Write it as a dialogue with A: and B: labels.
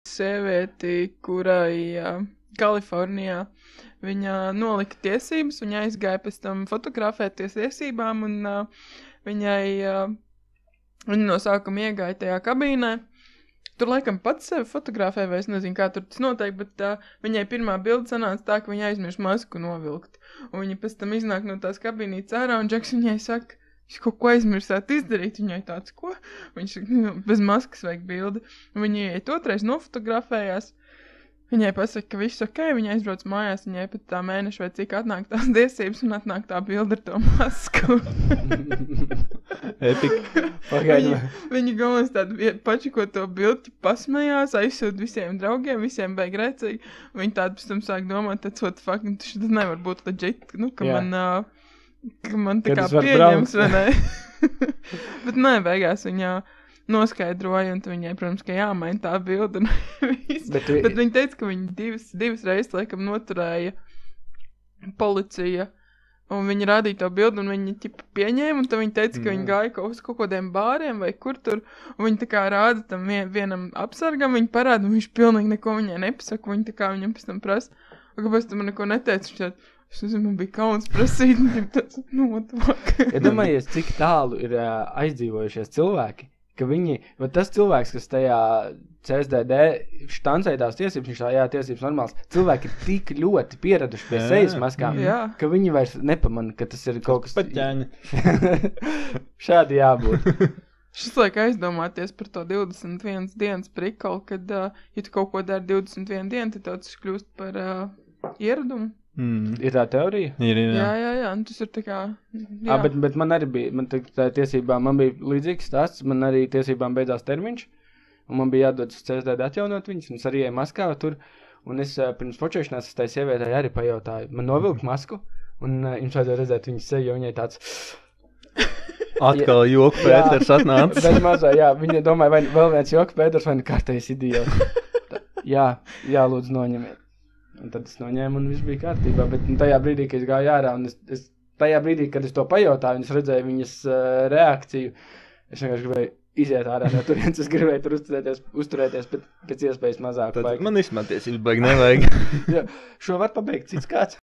A: sievieti, kurai Kalifornijā viņa nolika tiesības, viņa aizgāja pēc tam fotografēties tiesībām, un viņa no sākuma iegāja tajā kabīnē. Tur laikam pats sevi fotografēja, vai es nezinu, kā tur tas notiek, bet viņai pirmā bilde sanāca tā, ka viņa aizmirst masku novilkt. Un viņa pēc tam iznāk no tās kabīnītes ārā, un Džeks viņai saka, jūs kaut ko aizmirstāt izdarīt, viņai tāds, ko? Viņš saka, bez maskas vajag bildi. Un viņa ieiet otrais nofotografējās. Viņai pasaka, ka viss ok, viņa aizbrauc mājās, viņai pat tā mēneša vai cik atnāk tās tiesības un atnāk tā bilde ar to masku.
B: Epika.
A: Viņa galvenais tādu pači, ko to bildi pasmējās, aizsūt visiem draugiem, visiem baigi rēcīgi. Viņa tādu pēc tam sāk domāt, tāds, what the fuck, tas nevar būt legit, ka man tā kā pieņems, vai ne? Bet nē, beigās viņa noskaidroja, un viņai, protams, ka jāmaina tā bilde un viss. Bet viņa teica, ka viņa divas reizes, laikam, noturēja policija, un viņa rādīja to bildi, un viņa ķipa pieņēma, un tad viņa teica, ka viņa gāja uz kaut kādiem bāriem vai kur tur, un viņa tā kā rāda tam vienam apsargam, viņa parāda, un viņš pilnīgi neko viņai nepasaka, viņa tā kā viņam pēc tam prasa, un kāpēc tu man neko neteici, viņš tād, es nezinu, man bija kauns prasīt, un viņa tāds, notvāk.
B: Ja domājies, cik tālu ir aizdzīvojušies cilvēki, ka viņi, vai tas cilvēks, kas tajā CSDD štancēja tās tiesības, viņš tā, jā, tiesības normāls, cilvēki ir tik ļoti pieraduši pie sejas maskām, ka viņi vairs nepamana, ka tas ir kaut kas...
C: Paķēni.
B: Šādi jābūt.
A: Šis laik aizdomāties par to 21 dienas prikolu, kad, ja tu kaut ko dari 21 dienu, tad tas kļūst par ieradumu.
B: Ir tā teorija?
C: Ir.
A: Jā, un tas ir tā kā... Jā.
B: Bet man arī bija, man tā tiesībām, man bija līdzīgs stāsts, man arī tiesībām beidzās termiņš, un man bija jādod uz CSDD atjaunot viņas, un es arī maskā tur, un es pirms fočēšanās es tai sievietei arī pajautāju, man novilkt masku, un jums vajadzēja redzēt viņas seju, jo viņai tāds...
C: Atkal joku Pēters atnāca.
B: Bet mazā, jā, viņa domāja, vai vēl viens joku Pēters, vai kārtējs idiots. Jā, lūdzu noņemiet. Un tad es noņēmu, un viss bija kārtībā, bet tajā brīdī, kad es gāju ārā, un es tajā brīdī, kad es to pajautāju, un es redzēju viņas reakciju, es vienkārši gribēju iziet ārā no turienes, es gribēju tur uzturēties pēc iespējas mazāk.
C: Man izmantiesības baigi nevajag.
B: Šo var pabeigt cits kāds.